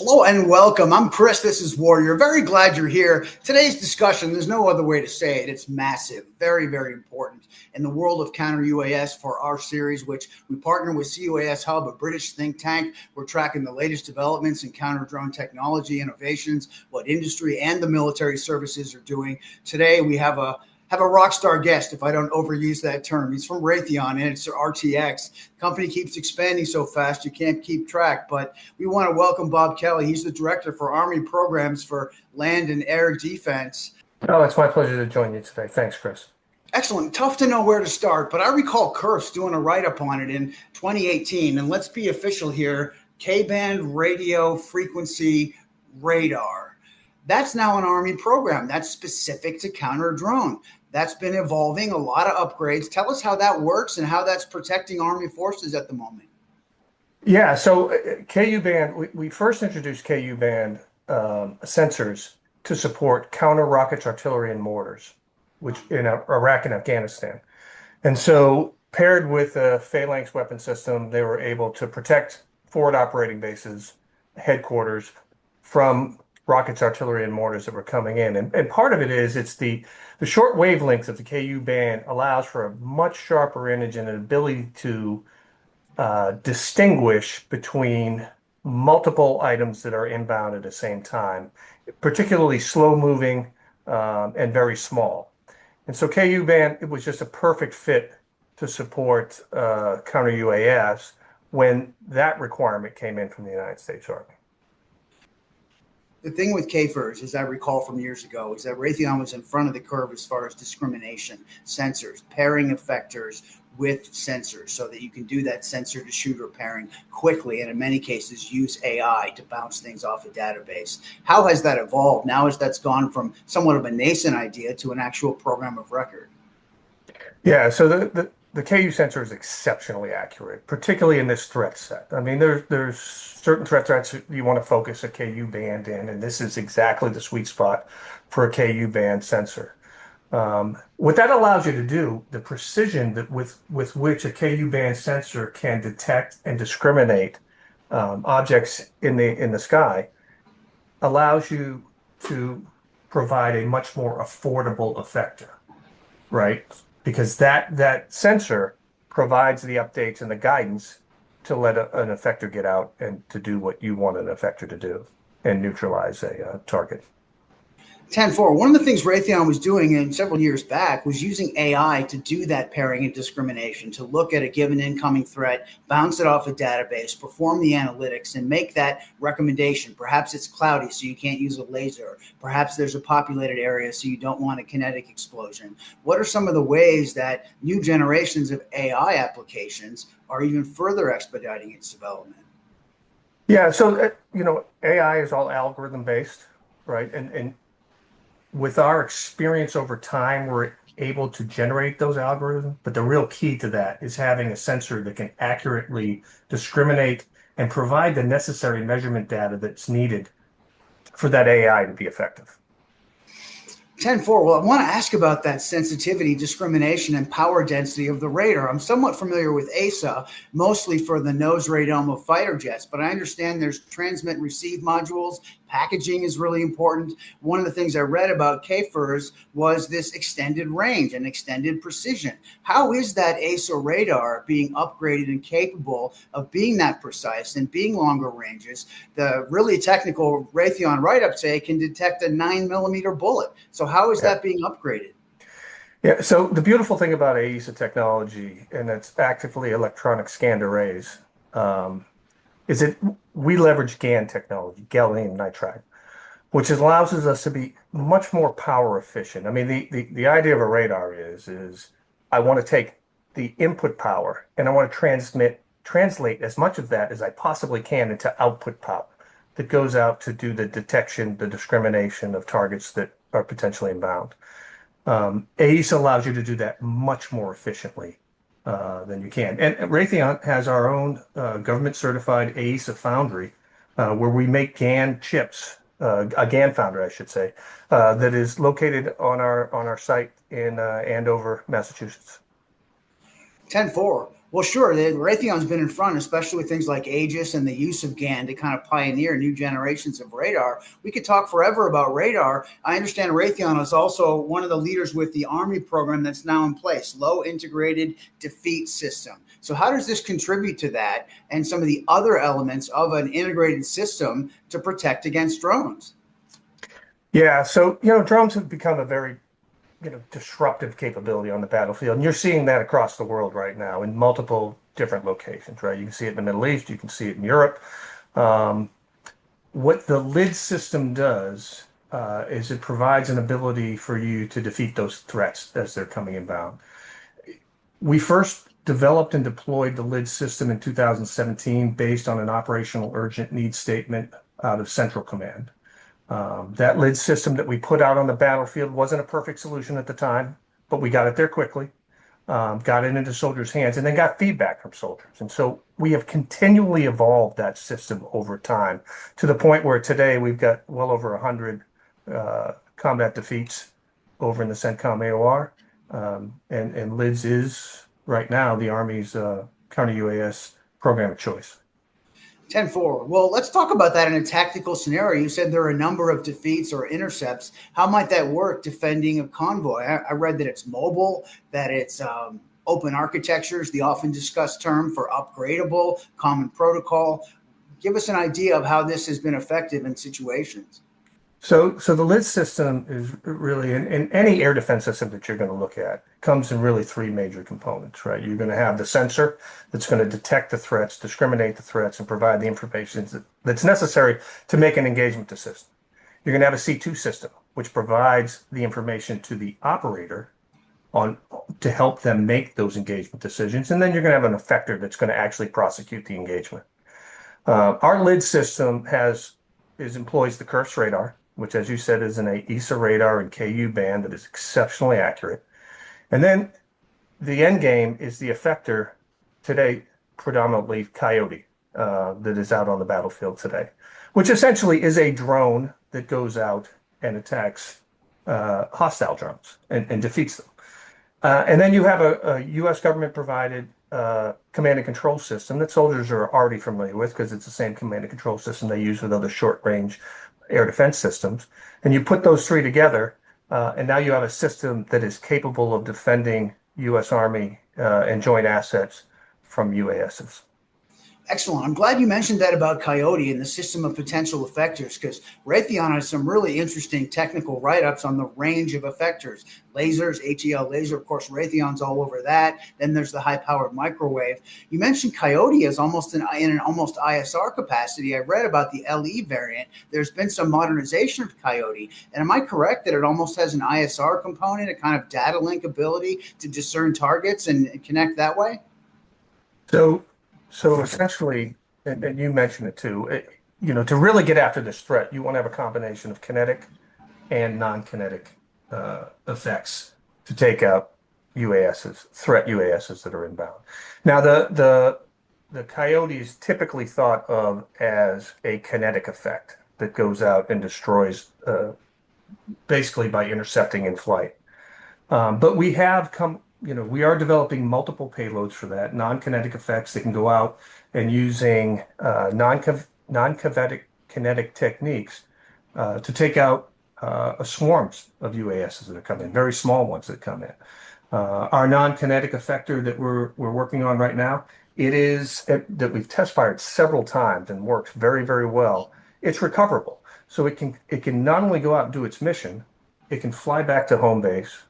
Hello and welcome. I'm Chris. This is Warrior. Very glad you're here. Today's discussion, there's no other way to say it. It's massive, very, very important in the world of counter UAS for our series, which we partner with CUAS Hub, a British think tank. We're tracking the latest developments in counter drone technology, innovations, what industry and the military services are doing. Today, we have a rock star guest, if I don't overuse that term. He's from Raytheon, and it's RTX. The company keeps expanding so fast you can't keep track. But we want to welcome Bob Kelly. He's the director for Army programs for land and air defense. Oh, it's my pleasure to join you today. Thanks, Chris. Excellent. Tough to know where to start, but I recall KuRFS doing a write-up on it in 2018. And let's be official here, K-band radio frequency radar. That's now an Army program that's specific to counter drone. That's been evolving, a lot of upgrades. Tell us how that works and how that's protecting Army forces at the moment. Yeah, so KU-band, we first introduced KU-band sensors to support counter rockets, artillery, and mortars, which in Iraq and Afghanistan. And so paired with a phalanx weapon system, they were able to protect forward operating bases, headquarters from rockets, artillery, and mortars that were coming in. And part of it is it's the short wavelength of the KU band allows for a much sharper image and an ability to distinguish between multiple items that are inbound at the same time, particularly slow moving and very small. And so KU band, it was just a perfect fit to support counter UAS when that requirement came in from the United States Army. The thing with KuRFS, as I recall from years ago, is that Raytheon was in front of the curve as far as discrimination, sensors, pairing effectors with sensors so that you can do that sensor to shooter pairing quickly and in many cases use AI to bounce things off a database. How has that evolved now as that's gone from somewhat of a nascent idea to an actual program of record? Yeah, so the KU sensor is exceptionally accurate, particularly in this threat set. I mean, there's certain threats you want to focus a KU band in, and this is exactly the sweet spot for a KU band sensor. What that allows you to do, the precision that with which a KU band sensor can detect and discriminate objects in the sky, allows you to provide a much more affordable effector, right? Because that sensor provides the updates and the guidance to let an effector get out and to do what you want an effector to do and neutralize a target. 10-4. One of the things Raytheon was doing in several years back was using AI to do that pairing and discrimination, to look at a given incoming threat, bounce it off a database, perform the analytics, and make that recommendation. Perhaps it's cloudy, so you can't use a laser. Perhaps there's a populated area, so you don't want a kinetic explosion. What are some of the ways that new generations of AI applications are even further expediting its development? Yeah, so AI is all algorithm based, right? And with our experience over time, we're able to generate those algorithms. But the real key to that is having a sensor that can accurately discriminate and provide the necessary measurement data that's needed for that AI to be effective. 10-4. Well, I want to ask about that sensitivity, discrimination, and power density of the radar. I'm somewhat familiar with ASA, mostly for the nose radome of fighter jets, but I understand there's transmit and receive modules. Packaging is really important. One of the things I read about KuRFS was this extended range and extended precision. How is that ASA radar being upgraded and capable of being that precise and being longer ranges? The really technical Raytheon write-up say it can detect a 9mm bullet. So how is that being upgraded? Yeah, so the beautiful thing about AESA technology, and it's actively electronic scanned arrays, is that we leverage GaN technology, gallium nitride, which allows us to be much more power efficient. I mean, the idea of a radar is I want to take the input power and I want to translate as much of that as I possibly can into output power that goes out to do the detection, the discrimination of targets that are potentially inbound. AESA allows you to do that much more efficiently than you can. And Raytheon has our own government certified AESA foundry where we make GaN chips, a GaN foundry, I should say, that is located on our site in Andover, Massachusetts. 10-4. Well, sure. Raytheon's been in front, especially with things like Aegis and the use of GaN to kind of pioneer new generations of radar. We could talk forever about radar. I understand Raytheon is also one of the leaders with the Army program that's now in place, Low Integrated Defeat System. So, how does this contribute to that and some of the other elements of an integrated system to protect against drones? Yeah, so drones have become a very disruptive capability on the battlefield, and you're seeing that across the world right now in multiple different locations, right? You can see it in the Middle East, you can see it in Europe. Um, what the lid system does is it provides an ability for you to defeat those threats as they're coming inbound. We first developed and deployed the lid system in 2017 based on an operational urgent need statement out of Central Command. That lid system that we put out on the battlefield wasn't a perfect solution at the time, but we got it there quickly, got it into soldiers' hands, and then got feedback from soldiers. And so we have continually evolved that system over time to the point where today we've got well over 100 combat defeats over in the CENTCOM AOR. And LIDS is right now the Army's counter UAS program of choice. 10-4. Well, let's talk about that in a tactical scenario. You said there are a number of defeats or intercepts. How might that work defending a convoy? I read that it's mobile, that it's open architectures, the often discussed term for upgradable, common protocol. Give us an idea of how this has been effective in situations. So the lid system is really in any air defense system that you're going to look at comes in really three major components, right? You're going to have the sensor that's going to detect the threats, discriminate the threats, and provide the information that's necessary to make an engagement decision. You're going to have a C2 system, which provides the information to the operator on to help them make those engagement decisions. And then you're going to have an effector that's going to actually prosecute the engagement. Our lid system employs the KuRFS radar, which, as you said, is an ESA radar and KU band that is exceptionally accurate. And then the end game is the effector, today predominantly Coyote, that is out on the battlefield today, which essentially is a drone that goes out and attacks hostile drones and defeats them. And then you have a U.S. government provided command and control system that soldiers are already familiar with because it's the same command and control system they use with other short range air defense systems. And you put those three together, and now you have a system that is capable of defending U.S. Army and joint assets from UASs. Excellent. I'm glad you mentioned that about Coyote and the system of potential effectors, because Raytheon has some really interesting technical write-ups on the range of effectors. Lasers, HEL laser, of course, Raytheon's all over that. Then there's the high-powered microwave. You mentioned Coyote as almost in an almost ISR capacity. I read about the LE variant. There's been some modernization of Coyote. And am I correct that it almost has an ISR component, a kind of data link ability to discern targets and connect that way? So essentially, and you mentioned it too, to really get after this threat, you want to have a combination of kinetic and non-kinetic effects to take out UASs, threat UASs that are inbound. Now, the Coyote is typically thought of as a kinetic effect that goes out and destroys basically by intercepting in flight. But we are developing multiple payloads for that, non-kinetic effects that can go out and using non-kinetic techniques to take out swarms of UASs that are coming in, very small ones that come in. Our non-kinetic effector that we're working on right now, that we've test fired several times and works very, very well. It's recoverable. So it can not only go out and do its mission, it can fly back to home base,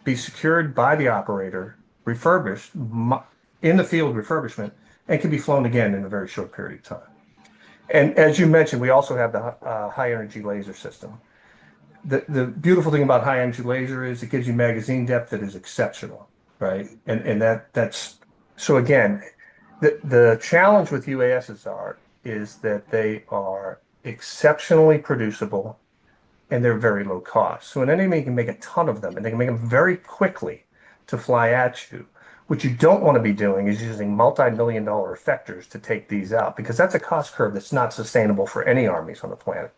be secured by the operator, refurbished in the field refurbishment, and can be flown again in a very short period of time. And as you mentioned, we also have the high energy laser system. The beautiful thing about high energy laser is it gives you magazine depth that is exceptional, right? And that's so again, the challenge with UASs is that they are exceptionally producible and they're very low cost. So an enemy can make a ton of them and they can make them very quickly to fly at you. What you don't want to be doing is using multi-million-dollar effectors to take these out because that's a cost curve that's not sustainable for any armies on the planet.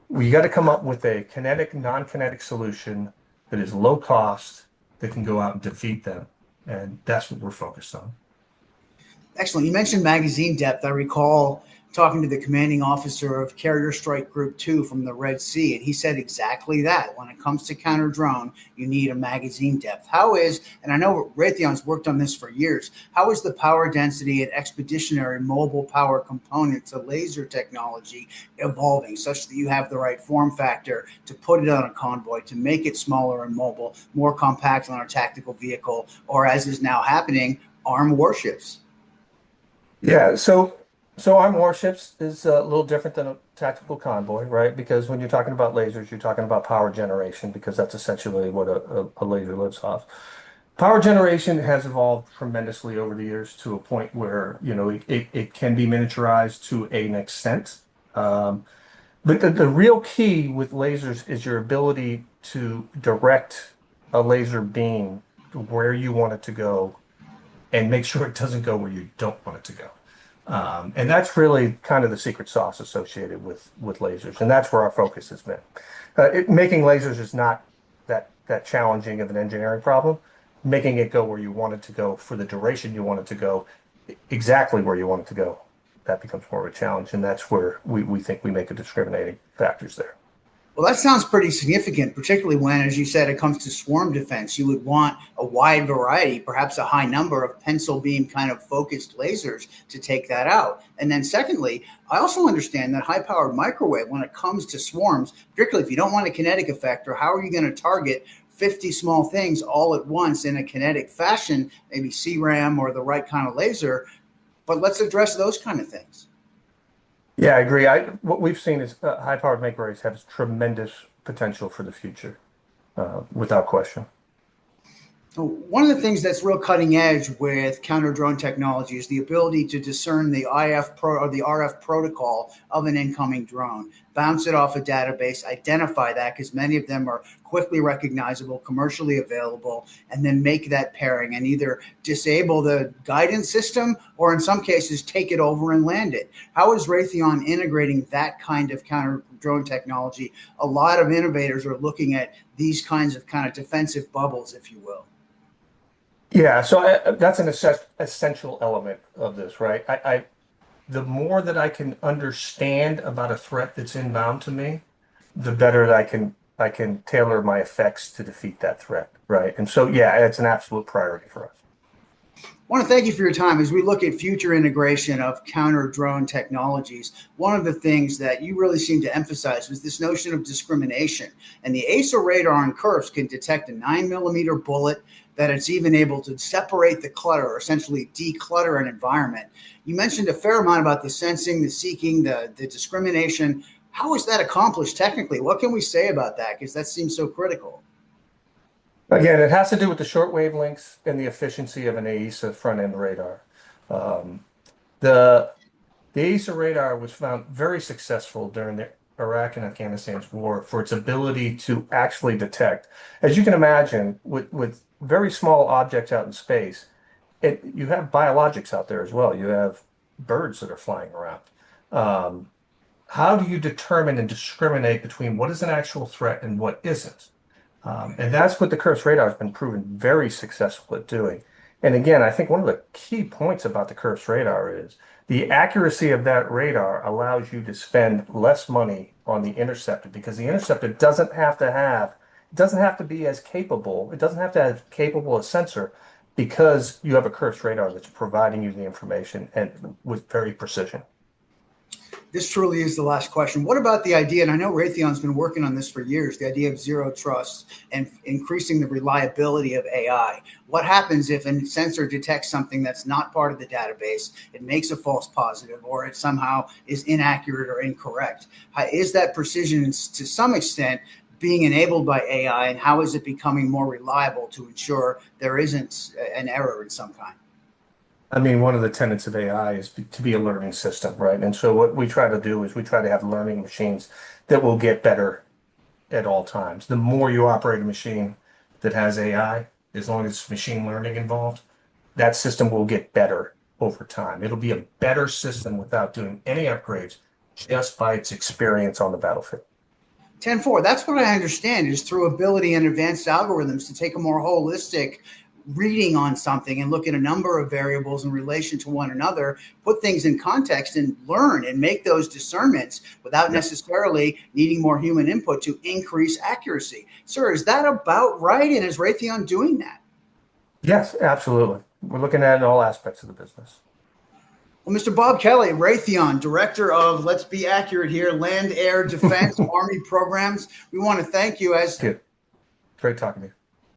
We got to come up with a kinetic, non-kinetic solution that is low cost that can go out and defeat them. And that's what we're focused on. Excellent. You mentioned magazine depth. I recall talking to the commanding officer of Carrier Strike Group 2 from the Red Sea, and he said exactly that. When it comes to counter drone, you need a magazine depth. How is, and I know Raytheon's worked on this for years, how is the power density and expeditionary mobile power component to laser technology evolving such that you have the right form factor to put it on a convoy, to make it smaller and mobile, more compact on a tactical vehicle, or as is now happening, armed warships? Yeah, so armed warships is a little different than a tactical convoy, right? Because when you're talking about lasers, you're talking about power generation, because that's essentially what a laser lives off. Power generation has evolved tremendously over the years to a point where, it can be miniaturized to an extent. Um, but the real key with lasers is your ability to direct a laser beam to where you want it to go and make sure it doesn't go where you don't want it to go. And that's really kind of the secret sauce associated with lasers, and that's where our focus has been. Making lasers is not that challenging of an engineering problem. Making it go where you want it to go for the duration you want it to go, exactly where you want it to go, that becomes more of a challenge, and that's where we think we make a discriminating factors there. Well, that sounds pretty significant, particularly when, as you said, it comes to swarm defense. You would want a wide variety, perhaps a high number of pencil beam kind of focused lasers to take that out. And then, secondly, I also understand that high powered microwave, when it comes to swarms, particularly if you don't want a kinetic effect, or how are you going to target 50 small things all at once in a kinetic fashion, maybe CRAM or the right kind of laser? But let's address those kind of things. Yeah, I agree. What we've seen is high-powered microarrays have tremendous potential for the future, without question. So one of the things that's real cutting edge with counter drone technology is the ability to discern the or the RF protocol of an incoming drone, bounce it off a database, identify that because many of them are quickly recognizable, commercially available, and then make that pairing and either disable the guidance system or in some cases take it over and land it. How is Raytheon integrating that kind of counter drone technology? A lot of innovators are looking at these kinds of kind of defensive bubbles, if you will. Yeah, so that's an essential element of this, right? The more that I can understand about a threat that's inbound to me, the better that I can tailor my effects to defeat that threat, right? And so, yeah, it's an absolute priority for us. I want to thank you for your time. As we look at future integration of counter drone technologies, one of the things that you really seem to emphasize was this notion of discrimination. And the ASA radar on KuRFS can detect a 9 millimeter bullet, that it's even able to separate the clutter, or essentially declutter an environment. You mentioned a fair amount about the sensing, the seeking, the discrimination. How is that accomplished technically? What can we say about that? Because that seems so critical. Again, it has to do with the short wavelengths and the efficiency of an AESA front-end radar. Um, the The AESA radar was found very successful during the Iraq and Afghanistan's war for its ability to actually detect. As you can imagine, with very small objects out in space, you have biologics out there as well. You have birds that are flying around. Um, how do you determine and discriminate between what is an actual threat and what isn't? And that's what the KuRFS radar has been proven very successful at doing. And again, I think one of the key points about the KuRFS radar is the accuracy of that radar allows you to spend less money on the interceptor, because the interceptor it doesn't have to be as capable, it doesn't have to have capable a sensor, because you have a KuRFS radar that's providing you the information and with very precision. This truly is the last question. What about the idea, and I know Raytheon's been working on this for years, the idea of zero trust and increasing the reliability of AI? What happens if a sensor detects something that's not part of the database, it makes a false positive, or it somehow is inaccurate or incorrect? Is that precision to some extent being enabled by AI, and how is it becoming more reliable to ensure there isn't an error in some kind? I mean, one of the tenets of AI is to be a learning system, right? And so what we try to do is we try to have learning machines that will get better at all times. The more you operate a machine that has AI, as long as it's machine learning involved, that system will get better over time. It'll be a better system without doing any upgrades, just by its experience on the battlefield. 10-4. That's what I understand is through ability and advanced algorithms to take a more holistic reading on something and look at a number of variables in relation to one another, put things in context and learn and make those discernments without necessarily needing more human input to increase accuracy. Sir, is that about right? And is Raytheon doing that? Yes, absolutely. We're looking at it in all aspects of the business. Well, Mr. Bob Kelly, Raytheon, Director of, let's be accurate here, Land, Air, Defense, Army Programs. We want to thank you as Thank you. Great talking to you.